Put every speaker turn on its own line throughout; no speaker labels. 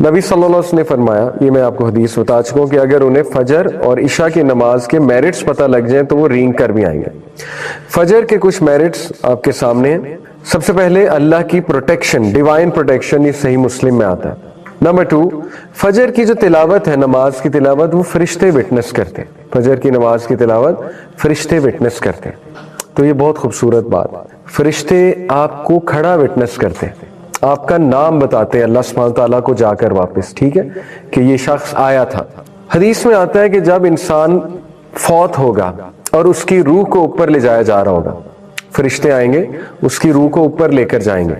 نبی صلی اللہ علیہ وسلم نے فرمایا، یہ میں آپ کو حدیث بتا چکا ہوں، کہ اگر انہیں فجر اور عشاء کی نماز کے میرٹس پتہ لگ جائیں تو وہ رینگ کر بھی آئیں گے۔ فجر کے کچھ میرٹس آپ کے سامنے ہیں۔ سب سے پہلے اللہ کی پروٹیکشن، ڈیوائن پروٹیکشن، یہ صحیح مسلم میں آتا ہے۔ نمبر 2، فجر کی جو تلاوت ہے، نماز کی تلاوت، وہ فرشتے وٹنس کرتے ہیں۔ فجر کی نماز کی تلاوت فرشتے وٹنس کرتے ہیں، تو یہ بہت خوبصورت بات ہے۔ فرشتے آپ کو کھڑا وٹنس کرتے ہیں، آپ کا نام بتاتے ہیں اللہ سبحانہ تعالیٰ کو جا کر واپس، ٹھیک ہے، کہ یہ شخص آیا تھا۔ حدیث میں آتا ہے کہ جب انسان فوت ہوگا اور اس کی روح کو اوپر لے جایا جا رہا ہوگا، فرشتے آئیں گے، اس کی روح کو اوپر لے کر جائیں گے۔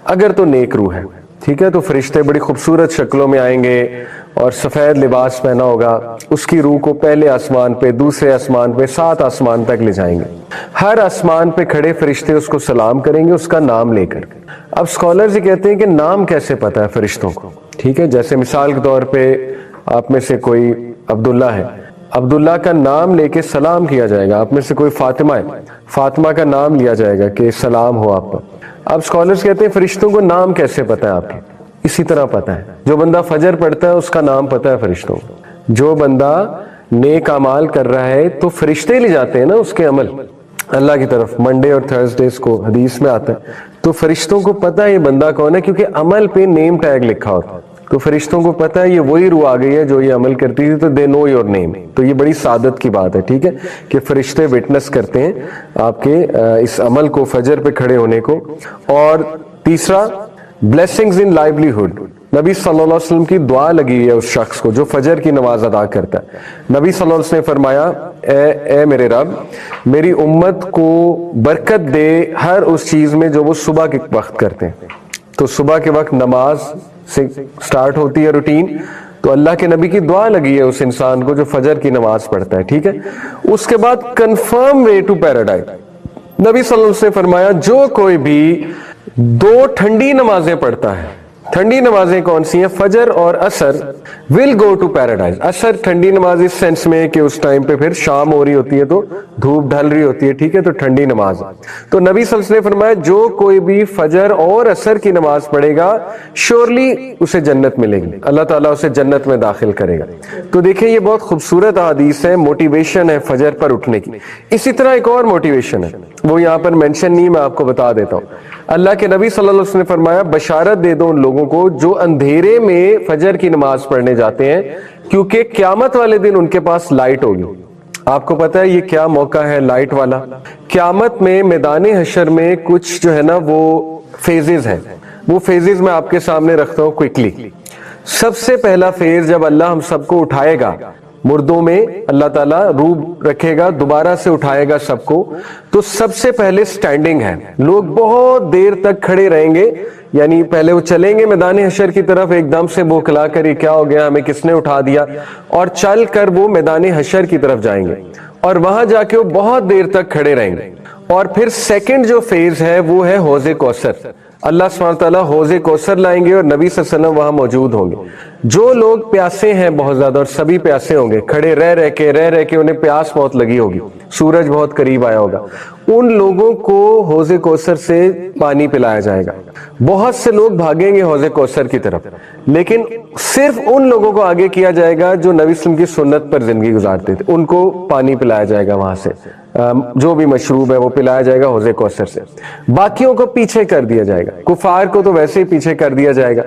اگر تو نیک روح ہے، ٹھیک ہے، تو فرشتے بڑی خوبصورت شکلوں میں آئیں گے اور سفید لباس پہنا ہوگا، اس کی روح کو پہلے آسمان پہ، دوسرے آسمان پہ، 7 آسمان تک لے جائیں گے۔ ہر آسمان پہ کھڑے فرشتے اس کو سلام کریں گے اس کا نام لے کر۔ اب اسکالرز یہ کہتے ہیں کہ نام کیسے پتہ ہے فرشتوں کو، ٹھیک ہے، جیسے مثال کے طور پہ آپ میں سے کوئی عبداللہ ہے، عبداللہ کا نام لے کے سلام کیا جائے گا۔ آپ میں سے کوئی فاطمہ ہے، فاطمہ کا نام لیا جائے گا کہ سلام ہو آپ پر۔ اب اسکالرز کہتے ہیں فرشتوں کو نام کیسے پتہ ہے آپ کے؟ اسی طرح پتہ ہے، جو بندہ فجر پڑھتا ہے اس کا نام پتہ ہے فرشتوں کو۔ جو بندہ نیک اعمال کر رہا ہے تو فرشتے لے جاتے ہیں نا اس کے عمل اللہ کی طرف، منڈے اور تھرسڈیز کو حدیث میں آتا ہے، تو فرشتوں کو پتہ ہے یہ بندہ کون ہے، کیونکہ عمل پہ نیم ٹیگ لکھا ہوتا ہے، تو فرشتوں کو پتہ ہے یہ وہی روح آ گئی ہے جو یہ عمل کرتی تھی، تو دے نو یور نیم۔ تو یہ بڑی سعادت کی بات ہے، ٹھیک ہے، کہ فرشتے وٹنس کرتے ہیں آپ کے اس عمل کو، فجر پہ کھڑے ہونے کو۔ اور تیسرا، بلیسنگز ان لائیولیہڈ، نبی صلی اللہ علیہ وسلم کی دعا لگی ہے اس شخص کو جو فجر کی نماز ادا کرتا ہے۔ نبی صلی اللہ علیہ وسلم نے فرمایا، اے میرے رب، میری امت کو برکت دے ہر اس چیز میں جو وہ صبح کے وقت کرتے ہیں۔ تو صبح کے وقت نماز سے سٹارٹ ہوتی ہے روٹین، تو اللہ کے نبی کی دعا لگی ہے اس انسان کو جو فجر کی نماز پڑھتا ہے، ٹھیک ہے۔ اس کے بعد کنفرم وے ٹو پیراڈائز، نبی صلی اللہ علیہ وسلم نے فرمایا جو کوئی بھی 2 ٹھنڈی نمازیں پڑھتا ہے، ٹھنڈی نمازیں کون سی ہیں؟ فجر اور عصر، ول گو ٹو پیراڈائز۔ عصر ٹھنڈی نماز اس سینس میں کہ اس ٹائم پہ پھر شام ہو رہی ہوتی ہے تو دھوپ ڈھل رہی ہوتی ہے، ٹھیک ہے، تو ٹھنڈی نماز۔ تو نبی صلی اللہ علیہ وسلم نے فرمایا جو کوئی بھی فجر اور عصر کی نماز پڑھے گا شیورلی اسے جنت ملے گی، اللہ تعالیٰ اسے جنت میں داخل کرے گا۔ تو دیکھیں یہ بہت خوبصورت حدیث ہے، موٹیویشن ہے فجر پر اٹھنے کی۔ اسی طرح ایک اور موٹیویشن ہے، وہ یہاں پر مینشن نہیں، میں آپ کو بتا دیتا ہوں۔ اللہ کے نبی صلی اللہ علیہ وسلم نے فرمایا بشارت دے دو ان لوگوں کو جو اندھیرے میں فجر کی نماز پڑھنے جاتے ہیں، کیونکہ قیامت والے دن ان کے پاس لائٹ ہوگی۔ آپ کو پتا ہے یہ کیا موقع ہے لائٹ والا؟ قیامت میں میدان حشر میں کچھ جو ہے نا وہ فیزز ہیں، وہ فیزز میں آپ کے سامنے رکھتا ہوں کوئکلی۔ سب سے پہلا فیز جب اللہ ہم سب کو اٹھائے گا، مردوں میں اللہ تعالیٰ روح رکھے گا، دوبارہ سے اٹھائے گا سب کو، تو سب سے پہلے سٹینڈنگ ہے، لوگ بہت دیر تک کھڑے رہیں گے، یعنی پہلے وہ چلیں گے میدان حشر کی طرف، ایک دم سے بوکھلا کر یہ کیا ہو گیا، ہمیں کس نے اٹھا دیا، اور چل کر وہ میدان حشر کی طرف جائیں گے، اور وہاں جا کے وہ بہت دیر تک کھڑے رہیں گے۔ اور پھر سیکنڈ جو فیز ہے وہ ہے حوض کوثر، اللہ سبحانہ تعالیٰ حوض کوثر لائیں گے اور نبی صلی اللہ علیہ وسلم وہاں موجود ہوں گے۔ جو لوگ پیاسے ہیں بہت زیادہ، اور سبھی پیاسے ہوں گے، کھڑے رہ رہ کے انہیں پیاس بہت لگی ہوگی، سورج بہت قریب آیا ہوگا، ان لوگوں کو حوض کوثر سے پانی پلایا جائے گا۔ بہت سے لوگ بھاگیں گے حوض کوثر کی طرف، لیکن صرف ان لوگوں کو آگے کیا جائے گا جو نبی صلی اللہ علیہ وسلم کی سنت پر زندگی گزارتے تھے، ان کو پانی پلایا جائے گا وہاں سے، جو بھی مشروب ہے وہ پلایا جائے گا حوض کوثر سے۔ باقیوں کو پیچھے کر دیا جائے گا، کفار کو تو ویسے ہی پیچھے کر دیا جائے گا،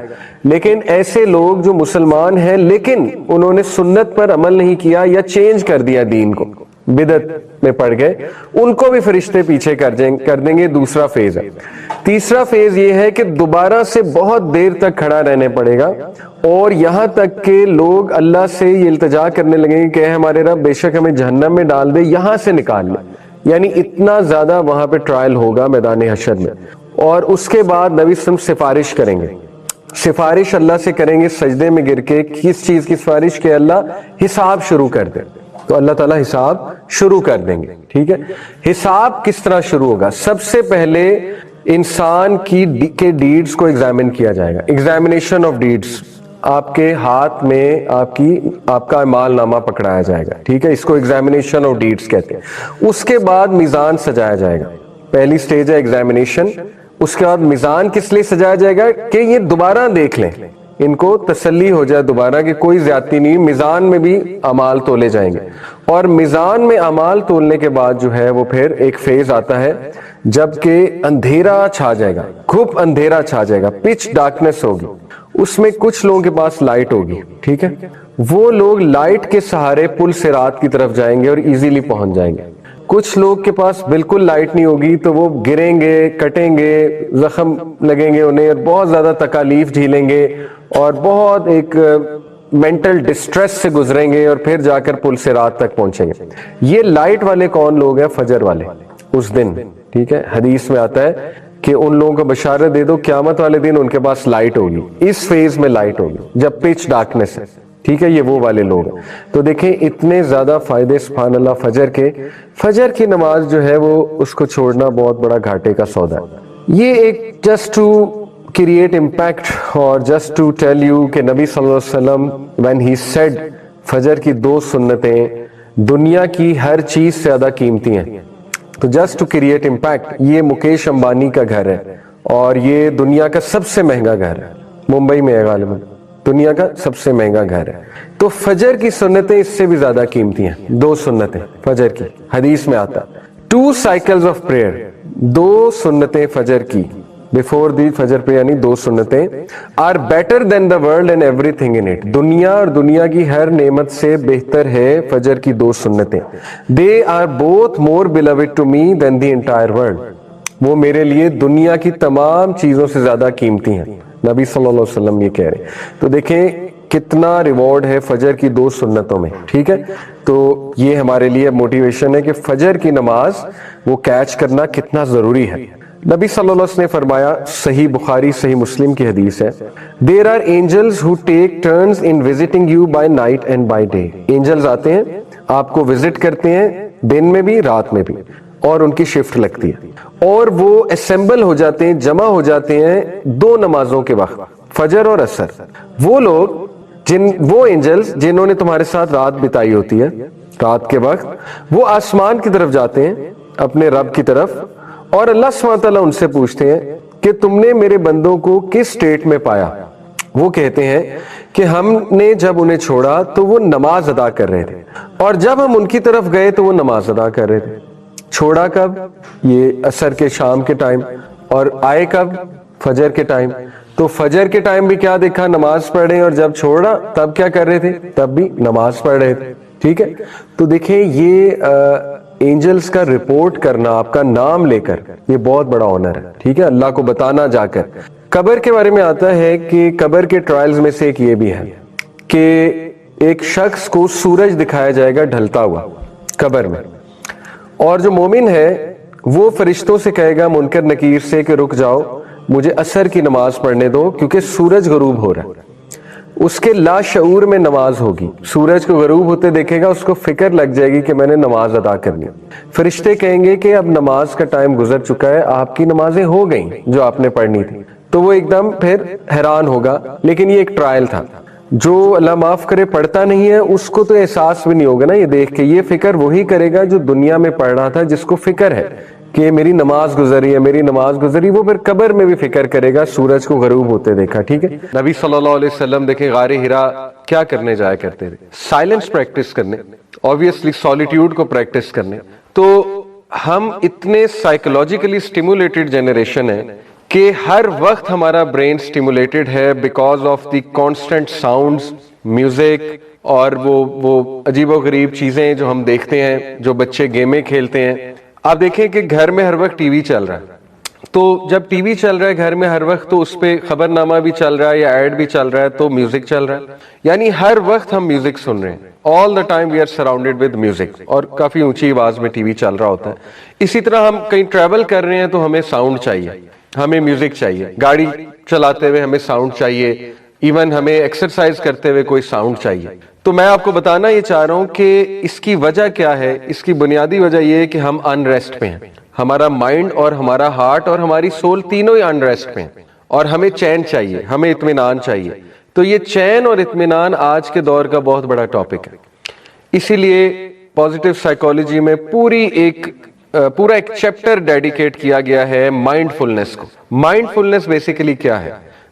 لیکن ایسے لوگ جو مسلمان ہیں لیکن انہوں نے سنت پر عمل نہیں کیا یا چینج کر دیا دین کو، بدعت میں پڑ گئے، ان کو بھی فرشتے پیچھے کر دیں گے۔ دوسرا فیز ہے۔ تیسرا فیز یہ ہے کہ دوبارہ سے بہت دیر تک کھڑا رہنے پڑے گا، اور یہاں تک کہ لوگ اللہ سے یہ التجا کرنے لگیں گے کہ اے ہمارے رب بے شک ہمیں جہنم میں ڈال دے، یہاں سے نکال لے، یعنی اتنا زیادہ وہاں پہ ٹرائل ہوگا میدان حشر میں۔ اور اس کے بعد نبی صلی اللہ علیہ وسلم سفارش کریں گے، سفارش اللہ سے کریں گے سجدے میں گر کے، کس چیز کی سفارش؟ کہ اللہ حساب شروع کر دے، تو اللہ تعالیٰ حساب شروع کر دیں گے، ٹھیک ہے۔ حساب کس طرح شروع ہوگا؟ سب سے پہلے انسان کے ڈیڈز کو ایگزامن کیا جائے گا، ایگزامینیشن آف ڈیڈز، آپ کے ہاتھ میں آپ کا اعمال نامہ پکڑایا جائے گا، ٹھیک ہے، اس کو ایگزامینیشن آف ڈیڈز کہتے ہیں۔ اس کے بعد میزان سجایا جائے گا، پہلی سٹیج ہے ایگزامینیشن، اس کے بعد میزان کس لیے سجایا جائے گا؟ کہ یہ دوبارہ دیکھ لیں ان کو تسلی ہو جائے دوبارہ کہ کوئی زیادتی نہیں, میزان میں بھی اعمال تولے جائیں گے. اور میزان میں اعمال تولنے کے بعد جو ہے وہ پھر ایک فیز آتا ہے جب کہ اندھیرا چھا جائے گا, گھپ اندھیرا چھا جائے گا, پچ ڈارکنیس ہوگی. اس میں کچھ لوگوں کے پاس لائٹ ہوگی, ٹھیک ہے, وہ لوگ لائٹ کے سہارے پل صراط کی طرف جائیں گے اور ایزیلی پہنچ جائیں گے. کچھ لوگ کے پاس بالکل لائٹ نہیں ہوگی تو وہ گریں گے, کٹیں گے, زخم لگیں گے انہیں, اور بہت زیادہ تکالیف جھیلیں گے اور بہت ایک مینٹل ڈسٹریس سے گزریں گے اور پھر جا کر پل صراط تک پہنچیں گے. یہ لائٹ والے کون لوگ ہیں؟ فجر والے اس دن, ٹھیک ہے. حدیث میں آتا ہے کہ ان لوگوں کو بشارت دے دو قیامت والے دن ان کے پاس لائٹ ہوگی, اس فیز میں لائٹ ہوگی جب پچ ڈارکنیس ہے, ٹھیک ہے. یہ وہ والے لوگ ہیں. تو دیکھیں اتنے زیادہ فائدے سبحان اللہ فجر کے. فجر کی نماز جو ہے وہ اس کو چھوڑنا بہت بڑا گھاٹے کا سودا ہے. یہ ایک جسٹ ٹو کریٹ امپیکٹ اور جسٹ ٹو ٹیل یو کہ نبی صلی اللہ علیہ وسلم when he said فجر کی 2 سنتیں دنیا کی ہر چیز سے زیادہ قیمتی ہیں. تو جسٹ ٹو کریٹ امپیکٹ, یہ مکیش امبانی کا گھر ہے اور یہ دنیا کا سب سے مہنگا گھر ہے, ممبئی میں ہے غالباً, دنیا کا سب سے مہنگا گھر ہے. تو فجر کی سنتیں اس سے بھی زیادہ قیمتی ہیں, 2 سنتیں فجر کی. حدیث میں آتا 2 cycles of prayer, 2 سنتیں فجر کی before the فجر پہ, یعنی 2 سنتیں are better than the world and everything in it. دنیا اور دنیا کی ہر نعمت سے بہتر ہے فجر کی 2 سنتیں. they are both more beloved to me than the entire world. وہ میرے لیے دنیا کی تمام چیزوں سے زیادہ قیمتی ہیں, نبی صلی اللہ علیہ وسلم یہ کہہ رہے ہیں. تو دیکھیں کتنا ریوارڈ ہے فجر کی 2 سنتوں میں, ٹھیک ہے. تو یہ ہمارے لیے موٹیویشن ہے کہ فجر کی نماز وہ کیچ کرنا کتنا ضروری ہے. نبی صلی اللہ علیہ وسلم نے فرمایا, صحیح بخاری صحیح مسلم کی حدیث ہے, there are angels who take turns in visiting you by night and by day. Angels آتے ہیں آپ کو وزٹ کرتے ہیں دن میں بھی رات میں بھی, اور ان کی شفٹ لگتی ہے, اور وہ اسمبل ہو جاتے ہیں, جمع ہو جاتے ہیں 2 نمازوں کے وقت, فجر اور عصر. وہ لوگ وہ اینجلز جنہوں نے تمہارے ساتھ رات بتائی ہوتی ہے, رات کے وقت وہ آسمان کی طرف جاتے ہیں اپنے رب کی طرف, اور اللہ سبحانہ وتعالیٰ ان سے پوچھتے ہیں کہ تم نے میرے بندوں کو کس سٹیٹ میں پایا. وہ کہتے ہیں کہ ہم نے جب انہیں چھوڑا تو وہ نماز ادا کر رہے تھے, اور جب ہم ان کی طرف گئے تو وہ نماز ادا کر رہے تھے. چھوڑا کب؟ یہ عصر کے شام کے ٹائم, اور آئے کب؟ فجر کے ٹائم. تو فجر کے ٹائم بھی کیا دیکھا؟ نماز پڑھ رہے, اور جب چھوڑا تب کیا کر رہے تھے؟ تب بھی نماز پڑھ رہے تھے, ٹھیک ہے. تو دیکھیں یہ اینجلز کا رپورٹ کرنا آپ کا نام لے کر, یہ بہت بڑا آنر ہے, ٹھیک ہے, اللہ کو بتانا جا کر. قبر کے بارے میں آتا ہے کہ قبر کے ٹرائلز میں سے ایک یہ بھی ہے کہ ایک شخص کو سورج دکھایا جائے گا ڈھلتا ہوا قبر میں, اور جو مومن ہے وہ فرشتوں سے کہے گا منکر نکیر سے کہ رک جاؤ, مجھے عصر کی نماز پڑھنے دو کیونکہ سورج غروب ہو رہا ہے. اس کے لا شعور میں نماز ہوگی, سورج کو غروب ہوتے دیکھے گا, اس کو فکر لگ جائے گی کہ میں نے نماز ادا کرنی. فرشتے کہیں گے کہ اب نماز کا ٹائم گزر چکا ہے, آپ کی نمازیں ہو گئیں جو آپ نے پڑھنی تھی. تو وہ ایک دم پھر حیران ہوگا, لیکن یہ ایک ٹرائل تھا. جو اللہ معاف کرے پڑھتا نہیں ہے اس کو تو احساس بھی نہیں ہوگا نا یہ دیکھ کے, یہ فکر وہی کرے گا جو دنیا میں پڑھ رہا تھا, جس کو فکر ہے کہ میری نماز گزری ہے, میری نماز گزری. وہ پھر قبر میں بھی فکر کرے گا سورج کو غروب ہوتے دیکھا, ٹھیک ہے. نبی صلی اللہ علیہ وسلم دیکھیں غار ہرا کیا کرنے جایا کرتے تھے؟ سائلنس پریکٹس کرنے, obviously سولیٹیوڈ کو پریکٹس کرنے. تو ہم اتنے سائیکولوجیکلی سٹیمولیٹڈ جنریشن ہیں کہ ہر وقت ہمارا برین سٹیمولیٹڈ ہے because of the constant sounds, music, اور وہ عجیب و غریب چیزیں جو ہم دیکھتے ہیں, جو بچے گیمیں کھیلتے ہیں. آپ دیکھیں کہ گھر میں ہر وقت ٹی وی چل رہا ہے, تو جب ٹی وی چل رہا ہے گھر میں ہر وقت تو اس پہ خبر نامہ بھی چل رہا ہے یا ایڈ بھی چل رہا ہے, تو میوزک چل رہا ہے, یعنی ہر وقت ہم میوزک سن رہے ہیں. all the time we are surrounded with music, اور کافی اونچی آواز میں ٹی وی چل رہا ہوتا ہے. اسی طرح ہم کہیں ٹریول کر رہے ہیں تو ہمیں ساؤنڈ چاہیے, ہمیں میوزک چاہیے, گاڑی چلاتے ہوئے ہمیں ساؤنڈ چاہیے, ایون ہمیں ایکسرسائز کرتے ہوئے کوئی ساؤنڈ چاہیے. تو میں آپ کو بتانا یہ چاہ رہا ہوں کہ اس کی وجہ کیا ہے. اس کی بنیادی وجہ یہ ہے کہ ہم انریسٹ پہ ہیں, ہمارا مائنڈ اور ہمارا ہارٹ اور ہماری سول تینوں ہی انریسٹ پہ ہیں, اور ہمیں چین چاہیے, ہمیں اطمینان چاہیے. تو یہ چین اور اطمینان آج کے دور کا بہت بڑا ٹاپک ہے. اسی لیے پازیٹیو سائیکالوجی میں پورا ایک چیپٹر ڈیڈیکیٹ کیا گیا ہے مائنڈ فلنس کو. مائنڈ فلنس بیسیکلی کیا ہے؟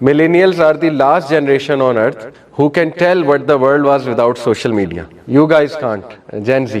Millennials are the last generation on earth who can tell what the world was without social media. You guys can't. Gen Z.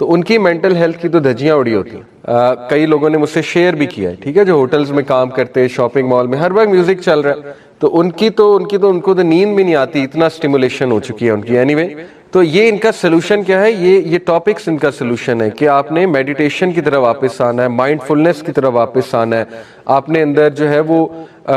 تو ان کی مینٹل ہیلتھ کی تو دھجیاں اڑی ہوتی ہیں. کئی لوگوں نے مجھ سے شیئر بھی کیا ہے, ٹھیک ہے, جو ہوٹلز میں کام کرتے ہیں, شاپنگ مال میں ہر وقت میوزک چل رہا ہے, تو ان کو تو نیند بھی نہیں آتی, اتنا اسٹیمولیشن ہو چکی ہے ان کی. اینی وے, تو یہ ان کا سلوشن کیا ہے, یہ ٹاپکس ان کا سلوشن ہے کہ آپ نے میڈیٹیشن کی طرف واپس آنا ہے, مائنڈ فلنس کی طرف واپس آنا ہے, آپ نے اندر جو ہے وہ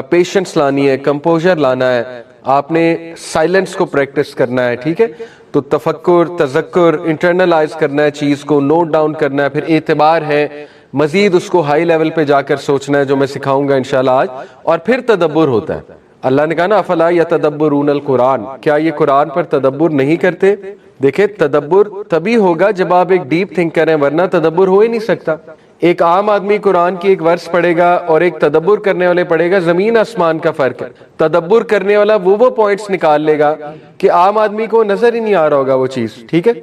پیشنس لانی ہے, کمپوزر لانا ہے, آپ نے سائلنس کو پریکٹس کرنا ہے, ٹھیک ہے. تو تفکر, تذکر, انٹرنلائز کرنا ہے چیز کو, نوٹ ڈاؤن کرنا ہے, پھر اعتبار ہے, مزید اس کو ہائی لیول پہ جا کر سوچنا ہے, جو میں سکھاؤں گا انشاءاللہ آج, اور پھر تدبر ہوتا ہے. اللہ نے کہا نا افلا یتدبرون القرآن, کیا یہ قرآن پر تدبر نہیں کرتے؟ دیکھیں تدبر تبھی ہوگا جب آپ ایک ڈیپ تھنکر ہیں, ورنہ تدبر ہو ہی نہیں سکتا. ایک عام آدمی قرآن کی ایک ورس پڑھے گا اور ایک تدبر کرنے والے پڑھے گا, زمین آسمان کا فرق ہے. تدبر کرنے والا وہ پوائنٹس نکال لے گا کہ عام آدمی کو نظر ہی نہیں آ رہا ہوگا وہ چیز, ٹھیک ہے.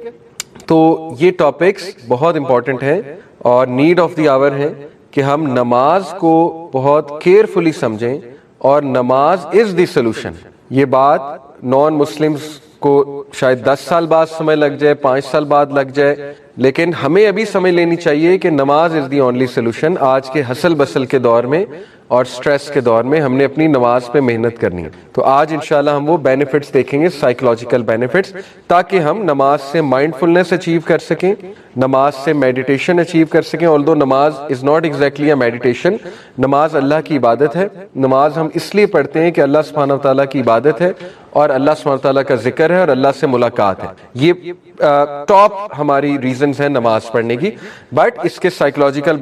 تو یہ ٹاپکس بہت امپورٹنٹ ہیں اور نیڈ آف دی آور ہے کہ ہم نماز کو بہت کیئرفلی سمجھیں, اور نماز از دی سولوشن. یہ بات نان مسلمز کو شاید 10 سال بعد سمجھ لگ جائے, 5 سال بعد لگ جائے, لیکن ہمیں ابھی سمجھ لینی چاہیے کہ نماز از دی اونلی سولوشن. آج کے ہسل بسل کے دور میں اور سٹریس کے دور میں ہم نے اپنی نماز پہ محنت کرنی ہے. تو آج انشاءاللہ ہم وہ بینیفٹس دیکھیں گے, سائیکولوجیکل بینیفٹس, تاکہ ہم نماز سے مائنڈ فلنس اچیو کر سکیں, نماز سے میڈیٹیشن اچیو کر سکیں. although نماز is not exactly a meditation, نماز اللہ کی عبادت ہے. نماز ہم اس لیے پڑھتے ہیں کہ اللہ سبحانہ وتعالیٰ کی عبادت ہے اور اللہ سبحانہ وتعالیٰ کا ذکر ہے اور اللہ سے ملاقات ہے. یہ ٹاپ ہماری ریزنز ہیں نماز پڑھنے کی, بٹ اس کے سائیکولوجیکل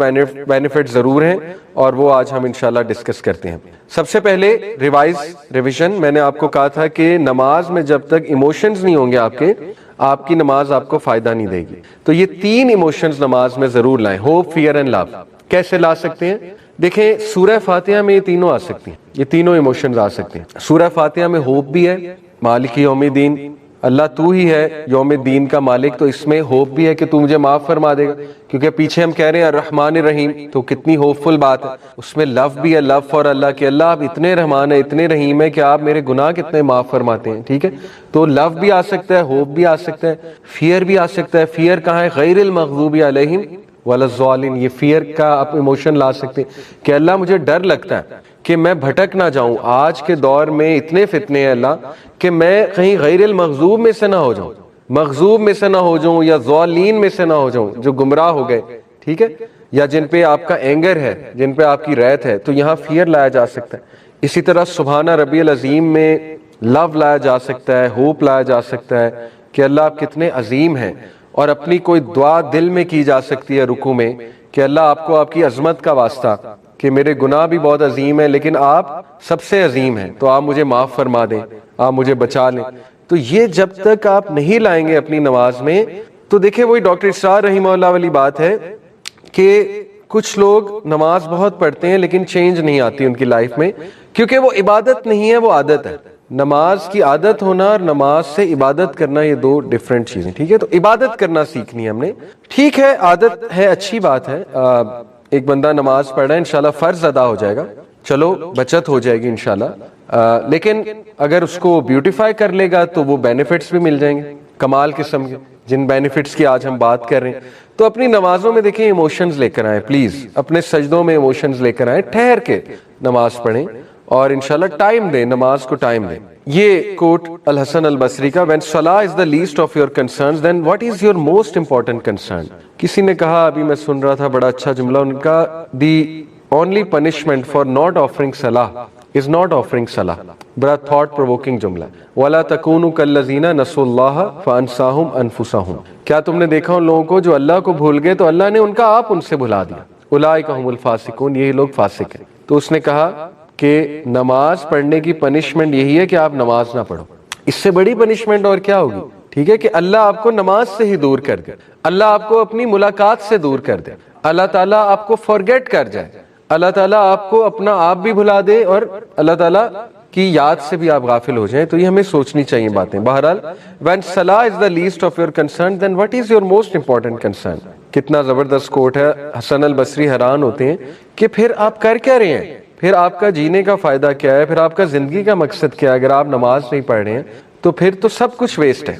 بینیفٹ ضرور ہیں, اور وہ آج ہم انشاءاللہ ڈسکس کرتے ہیں. سب سے پہلے ریویژن, میں نے آپ کو کہا تھا کہ نماز میں جب تک ایموشنز نہیں ہوں گے آپ کی نماز آپ کو فائدہ نہیں دے گی. تو یہ 3 ایموشنز نماز میں ضرور لائیں, ہوپ, فیئر اینڈ لو. کیسے لا سکتے ہیں؟ دیکھیں سورہ فاتحہ میں یہ تینوں آ سکتی ہیں, یہ تینوں ایموشنز آ سکتے ہیں. سورہ فاتحہ میں ہوپ بھی ہے, مالک یوم الدین, اللہ تو ہی ہے یوم الدین کا مالک, تو اس میں ہوپ بھی ہے کہ تو مجھے معاف فرما دے گا, کیونکہ پیچھے ہم کہہ رہے ہیں الرحمن الرحیم, تو کتنی ہوپ فل بات ہے. اس میں لو بھی ہے, لو فار اللہ, کہ اللہ آپ اتنے رحمان ہیں, اتنے رحیم ہیں کہ آپ میرے گناہ کتنے معاف فرماتے ہیں, ٹھیک ہے. تو لو بھی آ سکتا ہے, ہوپ بھی آ سکتا ہے, فیئر بھی آ سکتا ہے. فیئر کہاں ہے؟ غیر المغضوب علیہم ولا الضالین. یہ فیئر کا آپ ایموشن لا سکتے ہیں کہ اللہ مجھے ڈر لگتا ہے کہ میں بھٹک نہ جاؤں. آج کے دور میں اتنے فتنے ہیں اللہ, کہ میں کہیں غیر المغضوب میں سے نہ ہو جاؤں, مغضوب میں سے نہ ہو جاؤں, یا ضالین میں سے نہ ہو جاؤں, جو گمراہ ہو گئے, ٹھیک ہے, یا جن پہ آپ کا اینگر ہے, جن پہ آپ کی ریت ہے. تو یہاں فیئر لایا جا سکتا ہے. اسی طرح سبحانہ ربی العظیم میں لو لایا جا سکتا ہے, ہوپ لایا جا سکتا ہے کہ اللہ آپ کتنے عظیم ہیں. اور اپنی کوئی دعا دل میں کی جا سکتی ہے رکوع میں, کہ اللہ آپ کو آپ کی عظمت کا واسطہ, کہ میرے گناہ بھی بہت عظیم ہیں لیکن آپ سب سے عظیم ہیں, تو آپ مجھے معاف فرما دیں, آپ مجھے بچا لیں. تو یہ جب تک آپ نہیں لائیں گے اپنی نماز میں, تو دیکھیں وہی ڈاکٹر اسرار رحمہ اللہ والی بات ہے کہ کچھ لوگ نماز بہت پڑھتے ہیں لیکن چینج نہیں آتی ان کی لائف میں, کیونکہ وہ عبادت نہیں ہے, وہ عادت ہے. نماز کی عادت ہونا اور نماز سے عبادت کرنا یہ 2 ڈیفرنٹ چیزیں, ٹھیک ہے. تو عبادت کرنا سیکھنی ہے ہم نے, ٹھیک ہے, عادت ہے, اچھی بات ہے. ایک بندہ نماز پڑھ رہا ہے, انشاءاللہ فرض ادا ہو جائے گا, چلو بچت ہو جائے گی انشاءاللہ, لیکن اگر اس کو بیوٹیفائی کر لے گا تو وہ بینیفٹس بھی مل جائیں گے کمال قسم کے, جن بینیفٹس کی آج ہم بات کر رہے ہیں. تو اپنی نمازوں میں دیکھیں ایموشنز لے کر آئیں, پلیز اپنے سجدوں میں ایموشنز لے کر آئیں, ٹھہر کے نماز پڑھیں, اور انشاءاللہ ٹائم دیں, نماز کو ٹائم دیں. یہ کوٹ الحسن البصری کا, when salah is the least of your concerns then what is your most important concern. کسی نے کہا, ابھی میں سن رہا تھا, بڑا اچھا جملہ ان کا, the only punishment for not offering salah is not offering salah. بڑا thought provoking جملہ. وَلَا تَكُونُوا كَالَّذِينَ نَسُوا اللَّهَ فَأَنسَاهُمْ أَنفُسَهُمْ. کیا تم نے دیکھا ان لوگوں کو جو اللہ کو بھول گئے تو اللہ نے ان کا آپ ان سے بھلا دیا. اولئک هم الفاسقون, یہی لوگ فاسق ہیں. تو اس نے کہا کہ نماز پڑھنے کی پنشمنٹ یہی ہے کہ آپ نماز نہ پڑھو, اس سے بڑی پنشمنٹ اور کیا ہوگی, ٹھیک ہے, کہ اللہ آپ کو نماز سے ہی دور کر دے, اللہ آپ کو اپنی ملاقات سے دور کر دے, اللہ تعالیٰ آپ کو فارگیٹ کر جائے, اللہ تعالیٰ آپ کو اپنا آپ بھی بھلا دے اور اللہ تعالیٰ کی یاد سے بھی آپ غافل ہو جائیں. تو یہ ہمیں سوچنی چاہیے باتیں. بہرحال when salah is the least of your concern then what is your most important concern. کتنا زبردست کوٹ ہے. حسن البصری حیران ہوتے ہیں کہ پھر آپ کر کیا رہے ہیں, پھر آپ کا جینے کا فائدہ کیا ہے, پھر آپ کا زندگی کا مقصد کیا ہے. اگر آپ نماز نہیں پڑھ رہے ہیں تو پھر تو سب کچھ ویسٹ ہے.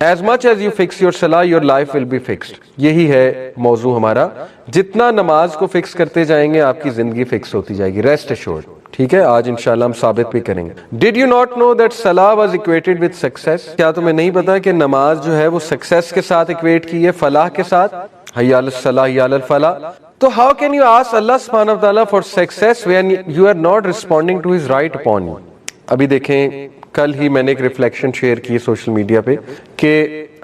As much as you fix your salah, your life will be fixed. یہی ہے موضوع ہمارا. جتنا نماز کو فکس کرتے جائیں گے آپ کی زندگی فکس ہوتی جائے گی. Rest assured. ٹھیک ہے, آج انشاءاللہ ہم ثابت بھی کریں گے. Did you not know that salah was equated with success? کیا تمہیں نہیں پتا کہ نماز جو ہے وہ سکسیس کے ساتھ ایکویٹ کی ہے, فلاح کے ساتھ. حی علی الصلاح حی علی الفلاح. تو how can you ask Allah subhanahu wa ta'ala for success when you are not responding to his right upon you? ابھی دیکھیں, کل ہی میں نے ایک ریفلیکشن شیئر کی سوشل میڈیا پہ کہ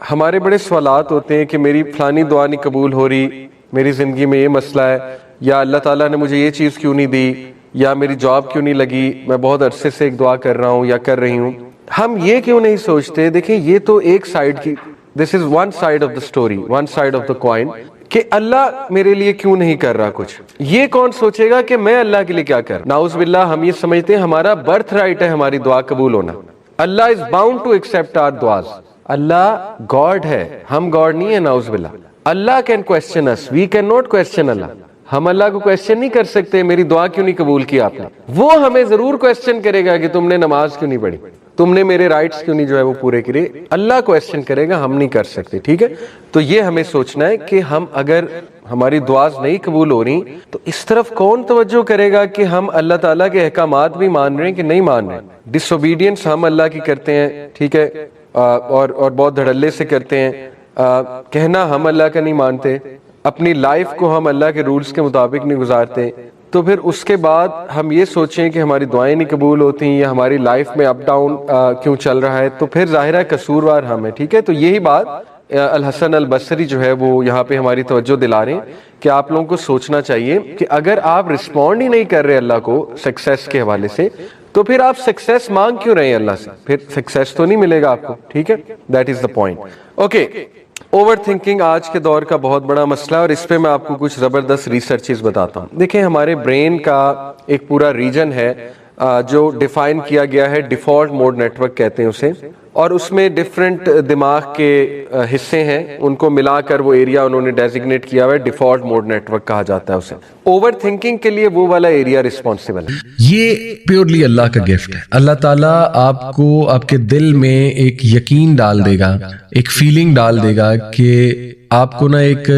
ہمارے بڑے سوالات ہوتے ہیں کہ میری فلانی دعا نہیں قبول ہو رہی, میری زندگی میں یہ مسئلہ ہے, یا اللہ تعالیٰ نے مجھے یہ چیز کیوں نہیں دی, یا میری جاب کیوں نہیں لگی, میں بہت عرصے سے ایک دعا کر رہا ہوں یا کر رہی ہوں. ہم یہ کیوں نہیں سوچتے؟ دیکھیں یہ تو ایک سائیڈ کی, this is one side of the story, one side of the coin, کہ اللہ میرے لیے کیوں نہیں کر رہا کچھ. یہ کون سوچے گا کہ میں اللہ کے لیے کیا کر. نعوذ باللہ, ہم یہ سمجھتے ہیں ہمارا برتھ رائٹ ہے ہماری دعا قبول ہونا. Allah is bound to accept our duas. Allah God ہے, ہم گاڈ نہیں ہے. نعوذ باللہ. Allah can question us, we can not question Allah. ہم اللہ کو کوسچن نہیں کر سکتے میری دعا کیوں نہیں قبول کی آپ نے. وہ ہمیں ضرور کوسچن کرے گا کہ تم نے نماز کیوں نہیں پڑھی, تم نے میرے رائٹس کیوں نہیں جو ہے وہ پورے کرے. اللہ کوسچن کرے گا, ہم نہیں کر سکتے. ٹھیک ہے, تو یہ ہمیں سوچنا ہے کہ ہم اگر ہماری دعاز نہیں قبول ہو رہی تو اس طرف کون توجہ کرے گا کہ ہم اللہ تعالیٰ کے احکامات بھی مان رہے ہیں کہ نہیں مان رہے. ڈس اوبیڈینس ہم اللہ کی کرتے ہیں, ٹھیک ہے, اور بہت دھڑلے سے کرتے ہیں. کہنا ہم اللہ کا نہیں مانتے, اپنی لائف کو ہم اللہ کے رولز کے مطابق نہیں گزارتے, تو پھر اس کے بعد ہم یہ سوچیں کہ ہماری دعائیں نہیں قبول ہوتی یا ہماری لائف میں اپ ڈاؤن کیوں چل رہا ہے, تو پھر ظاہرہ قصوروار ہم ہیں. ٹھیک ہے, تو یہی بات الحسن البصری جو ہے وہ یہاں پہ ہماری توجہ دلا رہے ہیں کہ آپ لوگوں کو سوچنا چاہیے کہ اگر آپ رسپونڈ ہی نہیں کر رہے اللہ کو سکسیس کے حوالے سے, تو پھر آپ سکسیس مانگ کیوں رہے ہیں اللہ سے, پھر سکسیس تو نہیں ملے گا آپ کو. ٹھیک ہے, that is the point. Okay, over thinking آج کے دور کا بہت بڑا مسئلہ ہے, اور اس پہ میں آپ کو کچھ زبردست ریسرچز بتاتا ہوں. دیکھیں ہمارے برین کا ایک پورا ریجن ہے جو ڈیفائن کیا گیا ہے, ڈیفالٹ موڈ نیٹ ورک کہتے ہیں اسے, اور اس میں ڈفرینٹ دماغ کے حصے ہیں, ان کو ملا کر وہ ایریا انہوں نے ڈیزگنیٹ کیا ہوا ہے, ڈیفالٹ موڈ نیٹ ورک کہا جاتا ہے اسے. اوور تھنکنگ کے لیے وہ والا ایریا ریسپانسبل ہے.
یہ پیورلی اللہ کا گفٹ ہے. اللہ تعالیٰ آپ کو آپ کے دل میں ایک یقین ڈال دے گا, ایک فیلنگ ڈال دے گا کہ آپ کو نا ایک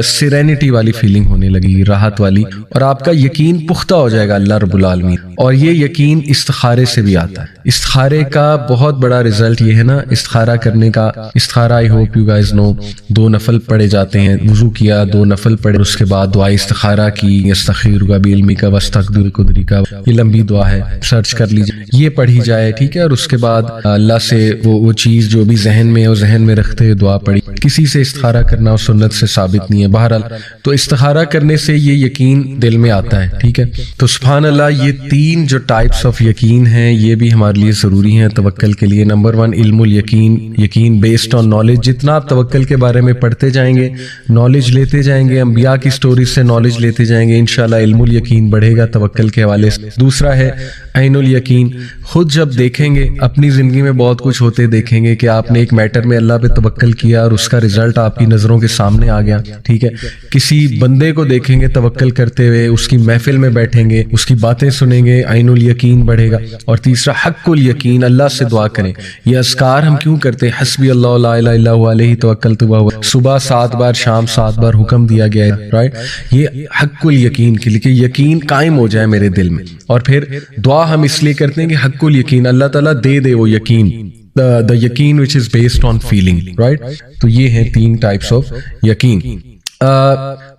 سیرینٹی والی فیلنگ ہونے لگی, راحت والی, اور آپ کا یقین پختہ ہو جائے گا اللہ رب العالمین. اور یہ یقین استخارے سے بھی آتا ہے. استخارے کا بہت بڑا رزلٹ یہ ہے نا, استخارہ کرنے کا. استخارہ آئی ہوپ یو گائز نو, 2 نفل پڑھے جاتے ہیں. وضو کیا, 2 نفل پڑھے, اس کے بعد دعائے استخارہ کی, استخیرک بعلمک واستقدرک قدرک. یہ لمبی دعا ہے, سرچ کر لیجیے, یہ پڑھی جائے. ٹھیک ہے, اور اس کے بعد اللہ سے وہ چیز جو بھی ذہن میں ہے وہ ذہن میں رکھتے ہوئے دعا پڑھی. کسی سے استخارہ کرنا سنت سے ثابت نہیں ہے. بہرحال تو استخارہ کرنے سے یہ یقین دل میں آتا ہے. ٹھیک ہے, تو سبحان اللہ, یہ 3 جو ٹائپس آف یقین ہیں یہ بھی ہمارے لیے ضروری ہیں توکل کے لیے. نمبر 1 علم الیقین, یقین بیسڈ آن نالج. جتنا آپ توکل کے بارے میں پڑھتے جائیں گے, نالج لیتے جائیں گے, انبیاء کی سٹوریز سے نالج لیتے جائیں گے, انشاءاللہ علم الیقین بڑھے گا توکل کے حوالے سے. دوسرا ہے عین الیقین. خود جب دیکھیں گے اپنی زندگی میں بہت کچھ ہوتے دیکھیں گے کہ آپ نے ایک میٹر میں اللہ پہ توکل کیا اور اس کا رزلٹ آپ کی نظروں کے سامنے آ گیا. ٹھیک ہے, کسی بندے کو دیکھیں گے توکل کرتے ہوئے, اس کی محفل میں بیٹھیں گے, اس کی باتیں سنیں گے, عین الیقین بڑھے گا. اور تیسرا حق الیقین, اللہ سے دعا کریں. یہ اذکار ہم کیوں کرتے ہیں؟ حسبی اللہ لا الہ الا هو علیہ توکلت وہو, صبح 7 بار, شام 7 بار حکم دیا گیا ہے. رائٹ, یہ حق الیقین کے لیے کہ یقین قائم ہو جائے میرے دل میں. اور پھر دعا ہم اس لیے کرتے ہیں کہ حق الیقین, اللہ تعالیٰ دے دے وہ یقین, the یقین which is based on feeling. right, تو یہ ہیں 3 types of یقین.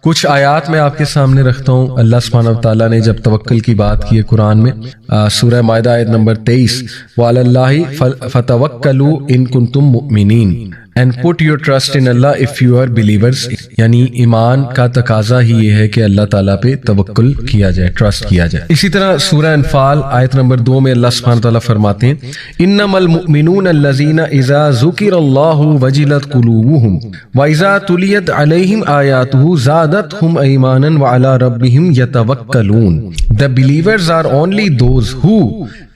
کچھ آیات میں آپ کے سامنے رکھتا ہوں. اللہ سبحانہ وتعالیٰ نے جب توکل کی بات کی ہے قرآن میں, سورہ مائدہ آیت نمبر 23, وَعَلَى اللَّهِ فَتَوَكَّلُوا إِن كُنتُم مُؤْمِنِينَ, and put your trust in Allah if you are believers. یعنی ایمان کا تقاضا ہی یہ ہے کہ اللہ تعالیٰ پہ توکل کیا جائے, ٹرسٹ کیا جائے. اسی طرح سورہ انفال آیت نمبر 2 میں اللہ سبحانہ وتعالیٰ فرماتے ہیں, انما المؤمنون الذین اذا ذکر اللہ وجلت قلوبہم واذا تلیت علیہم آیاتہ زادتہم ایمانا وعلی ربہم یتوکلون. The believers are only those who,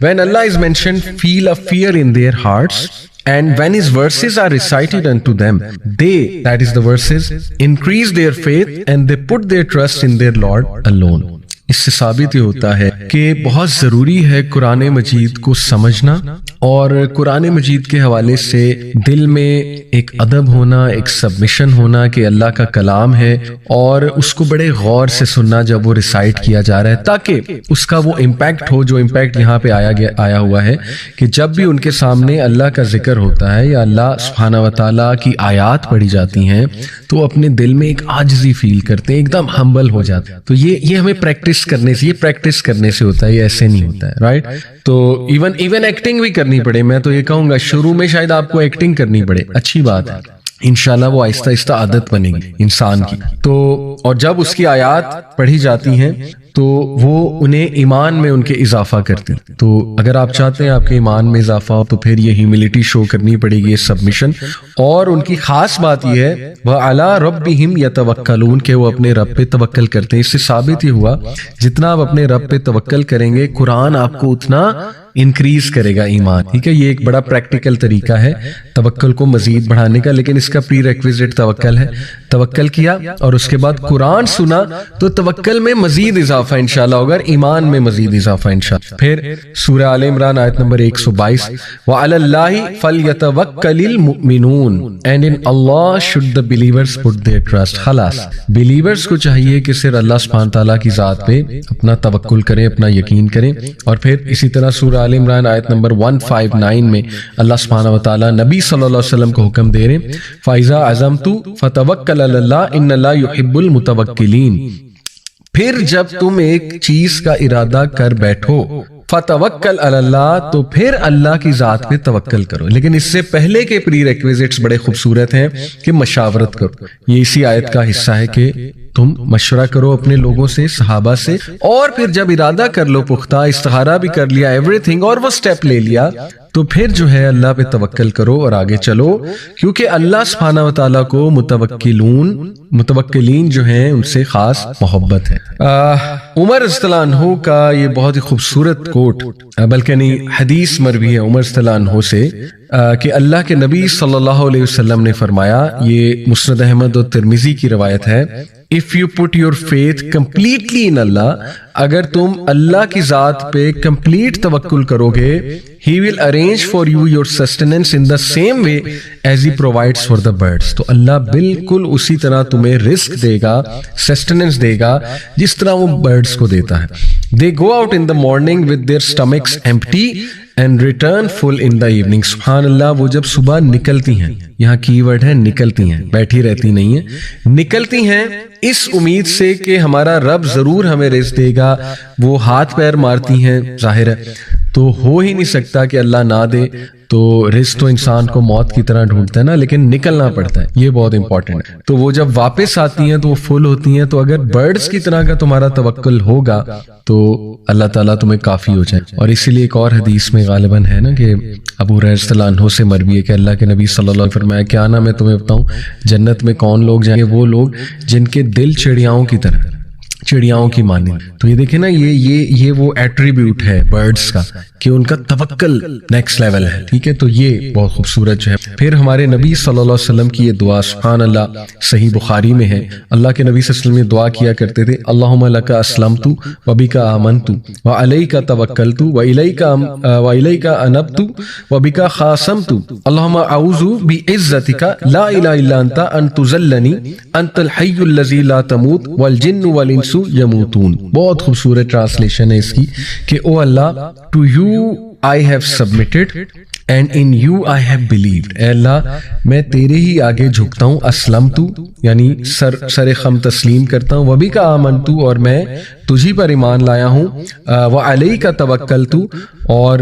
when Allah is mentioned, feel a fear in their hearts, and when his verses are recited unto them, they, that is the verses, increase their faith and they put their trust in their Lord alone. اس سے ثابت یہ ہوتا ہے کہ بہت ضروری ہے قرآن مجید کو سمجھنا اور قرآن مجید کے حوالے سے دل میں ایک ادب ہونا، ایک سبمیشن ہونا کہ اللہ کا کلام ہے، اور اس کو بڑے غور سے سننا جب وہ ریسائٹ کیا جا رہا ہے، تاکہ اس کا وہ امپیکٹ ہو جو امپیکٹ یہاں پہ آیا ہوا ہے کہ جب بھی ان کے سامنے اللہ کا ذکر ہوتا ہے یا اللہ سبحانہ و تعالیٰ کی آیات پڑھی جاتی ہیں تو اپنے دل میں ایک عاجزی فیل کرتے ہیں، ایک دم ہمبل ہو جاتے ہیں۔ تو یہ ہمیں پریکٹس کرنے سے ہوتا ہے، یہ ایسے نہیں ہوتا ہے، رائٹ؟ تو ایون ایکٹنگ بھی کرنی پڑے، میں تو یہ کہوں گا شروع میں شاید آپ کو ایکٹنگ کرنی پڑے، اچھی بات ہے، انشاءاللہ وہ آہستہ آہستہ عادت بنے گی انسان کی۔ تو اور جب اس کی آیات پڑھی جاتی ہیں تو وہ انہیں ایمان میں ان کے اضافہ کرتی ہیں۔ تو اگر آپ چاہتے ہیں آپ کے ایمان میں اضافہ ہو تو پھر یہ ہیوملٹی شو کرنی پڑے گی، یہ سبمیشن۔ اور ان کی خاص بات یہ ہے وَعَلَىٰ رَبِّهِمْ يَتَوَكَّلُونَ کہ وہ اپنے رب پہ توکل کرتے ہیں۔ اس سے ثابت ہی ہوا جتنا آپ اپنے رب پہ توکل کریں گے قرآن آپ کو اتنا انکریز کرے گا ایمان، ٹھیک ہے؟ یہ ایک بڑا پریکٹیکل طریقہ ہے توکل کو مزید بڑھانے کا، لیکن اس کا پری ریکویزٹ توکل ہے۔ توکل کیا اور اس کے بعد قرآن سنا تو توکل میں مزید اضافہ انشاءاللہ ہوگا، ایمان میں مزید اضافہ انشاءاللہ۔ پھر سورہ آل عمران آیت نمبر 122 وَعَلَى اللَّهِ فَلْيَتَوَكَّلِ الْمُؤْمِنُونَ and in Allah should the believers put their trust۔ خلاص بلیورز کو چاہیے کہ صرف اللہ سبحانہ تعالیٰ کی ذات پہ اپنا توکل کریں، اپنا یقین کریں۔ اور پھر اسی طرح سورہ آل عمران آیت نمبر 159 میں اللہ سبحانہ و تعالیٰ نبی صلی اللہ علیہ وسلم کو حکم دے رہے ہیں فَإِذَا عَزَمْتُ فَتَوَكَّلْ عَلَى اللَّهِ إِنَّ اللَّهَ يُحِبُّ الْمُتَوَكِّلِينَ۔ پھر جب تم ایک چیز کا ارادہ کر بیٹھو فَتَوَكَّلْ عَلَى اللَّهِ تو پھر اللہ کی ذات پہ توکل کرو۔ لیکن اس سے پہلے کے پری ریکویزٹس بڑے خوبصورت ہیں کہ مشاورت کرو۔ یہ اسی آیت کا حصہ ہے کہ تم مشورہ کرو اپنے لوگوں سے، صحابہ سے، اور پھر جب ارادہ کر لو پختہ، استخارہ بھی کر لیا، ایوری تھنگ، اور وہ سٹیپ لے لیا تو پھر جو ہے اللہ پہ توکل کرو اور آگے چلو، کیونکہ اللہ سبحانہ و تعالیٰ کو متوکلین جو ہیں ان سے خاص محبت ہے۔ عمر رضی اللہ عنہ کا یہ بہت ہی خوبصورت کوٹ، بلکہ نہیں حدیث مروی ہے عمر رضی اللہ عنہ سے کہ اللہ کے نبی صلی اللہ علیہ وسلم نے فرمایا، یہ مسند احمد و ترمذی کی روایت ہے، if you put your faith completely in Allah، اگر تم اللہ کی ذات پہ کمپلیٹ توکل کرو گے he will arrange for you your sustenance in the same way as he provides for the birds۔ تو اللہ بالکل اسی طرح تمہیں رزق دے گا، سسٹیننس دے گا جس طرح وہ برڈز کو دیتا ہے۔ they go out in the morning with their stomachs empty and return full in the evening۔ سبحان اللہ، وہ جب صبح نکلتی ہیں، یہاں کی ورڈ ہے نکلتی ہیں، بیٹھی رہتی نہیں ہیں، نکلتی ہیں اس امید سے کہ ہمارا رب ضرور ہمیں رزق دے گا۔ وہ ہاتھ پیر مارتی ہیں، ظاہر ہے تو ہو ہی نہیں سکتا کہ اللہ نہ دے، تو رزق تو انسان کو موت کی طرح ڈھونڈتا ہے نا، لیکن نکلنا پڑتا ہے، یہ بہت امپورٹنٹ ہے۔ تو وہ جب واپس آتی ہیں تو وہ فل ہوتی ہیں۔ تو اگر برڈز کی طرح کا تمہارا توکل ہوگا تو اللہ تعالیٰ تمہیں کافی ہو جائے۔ اور اسی لیے ایک اور حدیث میں غالباً ہے نا کہ ابو ہریرہ رضی اللہ عنہ سے مروی ہے کہ اللہ کے نبی صلی اللہ علیہ وسلم نے فرمایا کیا نا میں تمہیں بتاؤں جنت میں کون لوگ جائیں گے؟ وہ لوگ جن کے دل چڑیاؤں کی طرح، چڑیاؤں کی مانند۔ تو یہ دیکھیں نا، یہ وہ ایٹریبیوٹ ہے برڈز کا کہ ان کا توکل نیکسٹ لیول ہے، ٹھیک ہے؟ تو یہ بہت خوبصورت جو ہے۔ پھر ہمارے نبی صلی اللہ علیہ وسلم کی یہ دعا سبحان اللہ صحیح بخاری میں ہے، اللہ کے نبی صلی اللہ علیہ وسلم یہ دعا کیا کرتے تھے اللہم لک اسلمت وبک آمنت وعلیک توکلت وإلیک انبت وبک خاصمت اللہم اعوذ بعزتک لا الہ الا انت ان تذلنی انت الحی الذی لا تموت والجن والانس یموتون۔ بہت خوبصورت ٹرانسلیشن ہے اس کی کہ O Allah to you I have submitted and in you I have believed۔ اے اللہ میں تیرے ہی آگے جھکتا ہوں، اسلمت یعنی سر خم تسلیم کرتا ہوں، وبک آمنت اور میں تجھی پر ایمان لایا ہوں، وعلیک توکلت اور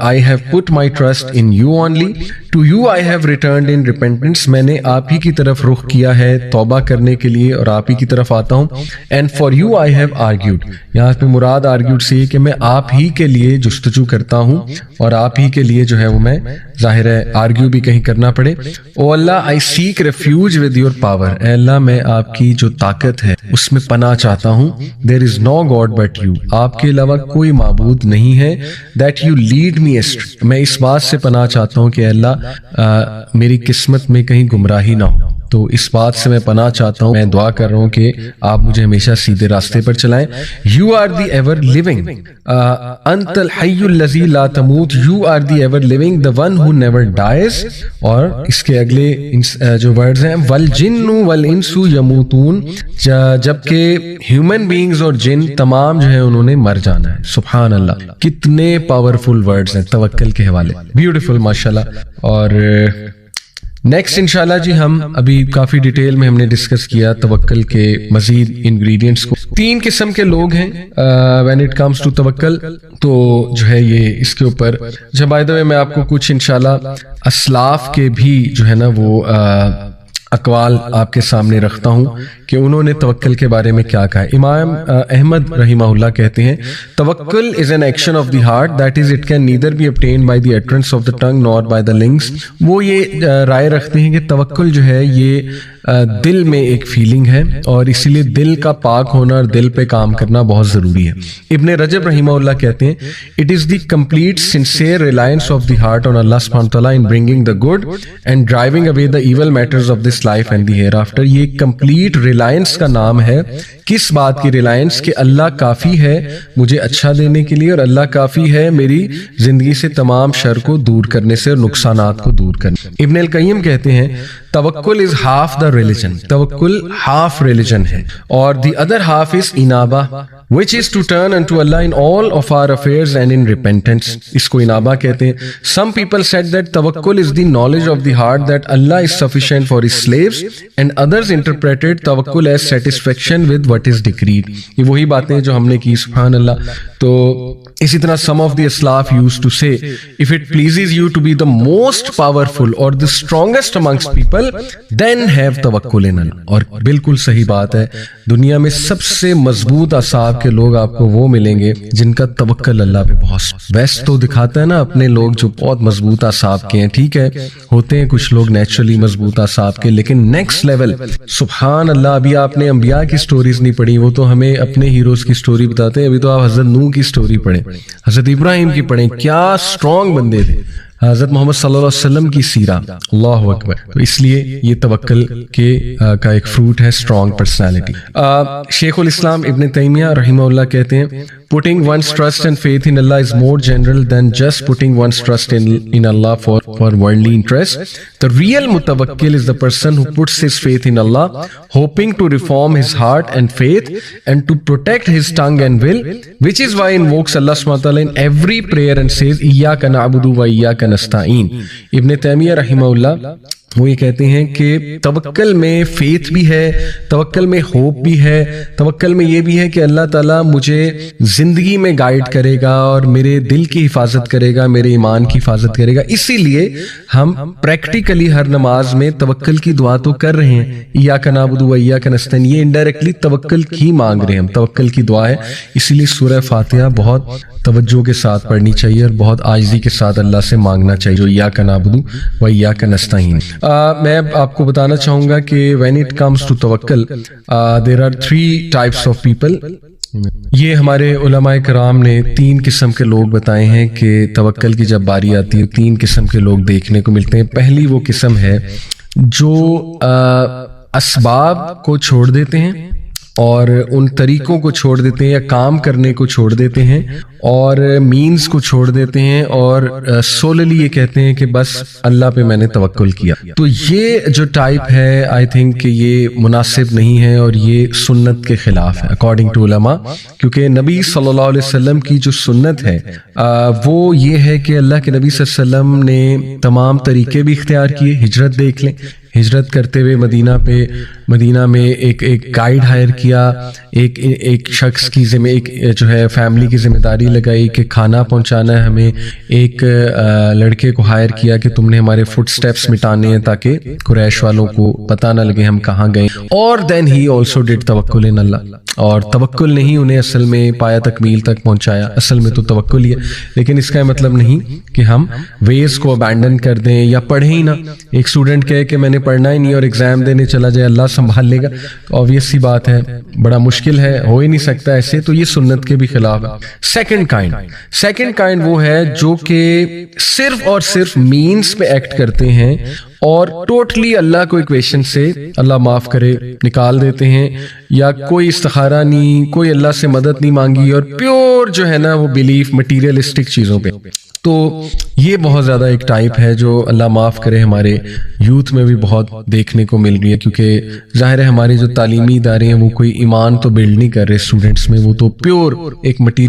I have put my trust in you only، to you I have returned in repentance، میں نے آپ ہی کی طرف رخ کیا ہے توبہ کرنے کے لیے اور آپ ہی کی طرف آتا ہوں، and for you I have argued، یہاں پہ مراد argued سے کہ میں آپ ہی کے لیے جستجو کرتا ہوں اور آپ ہی کے لیے جو ہے وہ میں ظاہر ہے آرگیو بھی کہیں کرنا پڑے۔ او اللہ I seek refuge with your power، اے اللہ میں آپ کی جو طاقت ہے اس میں پناہ چاہتا ہوں۔ there is no God but you، آپ کے علاوہ کوئی معبود نہیں ہے۔ that you lead me astray، میں اس بات سے پناہ چاہتا ہوں کہ اے اللہ میری قسمت میں کہیں گمراہی نہ ہو۔ تو اس بات سے میں پناہ چاہتا ہوں, میں دعا کر رہا ہوں کہ آپ مجھے ہمیشہ سیدھے راستے پر چلائیں. You are the ever living, انت الحی الذی لا تموت, you are the ever living, the one who never dies. اور اس کے اگلے جو ورڈز ہیں والجن والانس یموتون, جبکہ ہیومن بینگز اور جن تمام جو ہے انہوں نے مر جانا ہے. سبحان اللہ, کتنے پاورفل ورڈز ہیں توکل کے حوالے, بیوٹیفل ماشاءاللہ. اور نیکسٹ انشاءاللہ جی ہم ابھی کافی ڈیٹیل میں ہم نے ڈسکس کیا توکل کے مزید انگریڈینٹس کو. 3 قسم کے لوگ ہیں when it comes to توکل. تو جو ہے یہ اس کے اوپر جب بائی دا وے میں آپ کو کچھ انشاءاللہ اسلاف کے بھی جو ہے نا وہ اقوال آپ کے سامنے رکھتا ہوں کہ انہوں نے توکل کے بارے میں کیا کہا ہے. امام احمد رحمہ اللہ کہتے ہیں توکل is an action of the heart, that is it can neither be obtained by the utterance of the tongue nor by the limbs. وہ یہ رائے رکھتے ہیں کہ توکل جو ہے یہ دل میں ایک فیلنگ ہے اور اسی لیے دل کا پاک ہونا اور دل پہ کام کرنا بہت ضروری ہے. ابن رجب رحمہ اللہ کہتے ہیں it is the complete sincere reliance of the heart on Allah subhanahu wa ta'ala in bringing the good and driving away the evil matters of this life and the hereafter. یہ complete ریلائنس کا نام ہے. کس بات کی Reliance? کہ اللہ کافی ہے مجھے اچھا دینے کے لیے اور اللہ کافی ہے میری زندگی سے تمام شر کو دور کرنے سے اور نقصانات کو دور کرنے. ابن القیم کہتے ہیں توکل از ہاف دا ریلیجن, توکل ہاف ریلیجن ہے, اور دی ادر ہاف از انابہ which is to turn unto Allah in all of our affairs and in repentance. اس کو انابہ کہتے ہیں. Some people said that tawakkul is the knowledge of the heart that Allah is sufficient for his slaves, and others interpreted tawakkul as satisfaction with what is decreed. یہ وہی باتیں جو ہم نے کی, سبحان اللہ. تو اسی طرح some of the Aslaf used to say if it pleases you to be the most powerful or the strongest amongst people then have tawakkul in Allah. اور بالکل صحیح بات ہے, دنیا میں سب سے مضبوط اصحاب کے لوگ آپ کو وہ ملیں گے جن کا توکل اللہ پہ بہت. ویسٹ تو دکھاتا ہے نا اپنے لوگ جو بہت مضبوط اصحاب کے ہیں, ٹھیک ہے ہوتے ہیں کچھ لوگ نیچرلی مضبوط اصحاب کے, لیکن نیکسٹ لیول سبحان اللہ. ابھی آپ نے انبیاء کی سٹوریز نہیں پڑھی, وہ تو ہمیں اپنے ہیروز کی سٹوری بتاتے ہیں. ابھی تو آپ حضرت نوح کی سٹوری پڑھیں, حضرت ابراہیم کی پڑھیں, کیا اسٹرانگ بندے تھے. حضرت محمد صلی اللہ علیہ وسلم کی سیرہ, اللہ اکبر. تو اس لیے یہ توکل کا ایک فروٹ ہے اسٹرانگ پرسنالٹی. شیخ الاسلام ابن تیمیہ رحمہ اللہ کہتے ہیں putting one's trust and faith in Allah is more general than just putting one's trust in Allah for worldly interest. The real mutawakkil is the person who puts his faith in Allah, hoping to reform his heart and faith and to protect his tongue and will, which is why he invokes Allah subhanahu wa ta'ala in every prayer and says iyyaka na'budu wa iyyaka nasta'in. Ibn Taymiyyah rahimah Allah وہ یہ کہتے ہیں کہ توکل میں faith بھی ہے, توکل میں ہوپ بھی ہے, توکل میں یہ بھی ہے کہ اللہ تعالیٰ مجھے زندگی میں گائیڈ کرے گا اور میرے دل کی حفاظت کرے گا, میرے ایمان کی حفاظت کرے گا. اسی لیے ہم پریکٹیکلی ہر نماز میں توکل کی دعا تو کر رہے ہیں, ایاک نعبد و ایاک نستعین, یہ انڈائریکٹلی توکل کی مانگ رہے ہیں, ہم توکل کی دعا ہے. اسی لیے سورہ فاتحہ بہت توجہ کے ساتھ پڑھنی چاہیے اور بہت عاجزی کے ساتھ اللہ سے مانگنا چاہیے, جو ایاک نعبد و ایاک نستعین. میں آپ کو بتانا چاہوں گا کہ when it comes to توکل there are 3 types of people. یہ ہمارے علماء کرام نے 3 قسم کے لوگ بتائے ہیں کہ توکل کی جب باری آتی ہے 3 قسم کے لوگ دیکھنے کو ملتے ہیں. پہلی وہ قسم ہے جو اسباب کو چھوڑ دیتے ہیں اور ان طریقوں کو چھوڑ دیتے ہیں یا کام کرنے کو چھوڑ دیتے ہیں اور مینز کو چھوڑ دیتے ہیں اور سوللی یہ کہتے ہیں کہ بس اللہ پہ میں نے توکل کیا. تو یہ جو ٹائپ ہے آئی تھنک کہ یہ مناسب نہیں ہے اور یہ سنت کے خلاف ہے اکارڈنگ ٹو علماء, کیونکہ نبی صلی اللہ علیہ وسلم کی جو سنت ہے وہ یہ ہے کہ اللہ کے نبی صلی اللہ علیہ وسلم نے تمام طریقے بھی اختیار کیے. ہجرت دیکھ لیں, ہجرت کرتے ہوئے مدینہ میں ایک گائیڈ ہائر کیا, ایک شخص کی ایک جو ہے فیملی کی ذمہ داری لگائی کہ کھانا پہنچانا ہے ہمیں, ایک لڑکے کو ہائر کیا کہ تم نے ہمارے فٹ سٹیپس مٹانے ہیں تاکہ قریش والوں کو پتہ نہ لگے ہم کہاں گئے. اور دین ہی آلسو ڈیڈ توکل ان اللہ, اور توکل نہیں انہیں اصل میں پایا تکمیل تک پہنچایا, اصل میں تو توکل ہی ہے. لیکن اس کا مطلب نہیں کہ ہم ویز کو ابینڈن کر دیں یا پڑھیں ہی نہ. ایک اسٹوڈنٹ کہے کہ میں نے پڑھنا ہی نہیں اور ایگزام دینے چلا جائے, اللہ سنبھال لے گا, تو آبویس سی بات ہے بڑا مشکل ہے, ہو ہی نہیں سکتا ایسے. تو یہ سنت کے بھی خلاف ہے. سیکنڈ کائنڈ وہ ہے جو کہ صرف اور صرف مینز پہ ایکٹ کرتے ہیں اور ٹوٹلی اللہ کو ایکویشن سے اللہ معاف کرے نکال دیتے ہیں, یا کوئی استخارہ نہیں, کوئی اللہ سے مدد نہیں مانگی, اور پیور جو ہے نا وہ بلیف مٹیریلسٹک چیزوں پہ. تو یہ بہت زیادہ ایک ٹائپ ہے جو اللہ معاف کرے ہمارے یوتھ میں بھی بہت دیکھنے کو مل رہی ہے, کیونکہ ظاہر ہے ہمارے جو تعلیمی ادارے ہیں وہ کوئی ایمان تو بلڈ نہیں کر رہے اسٹوڈنٹس میں, وہ تو پیور ایک مٹیریل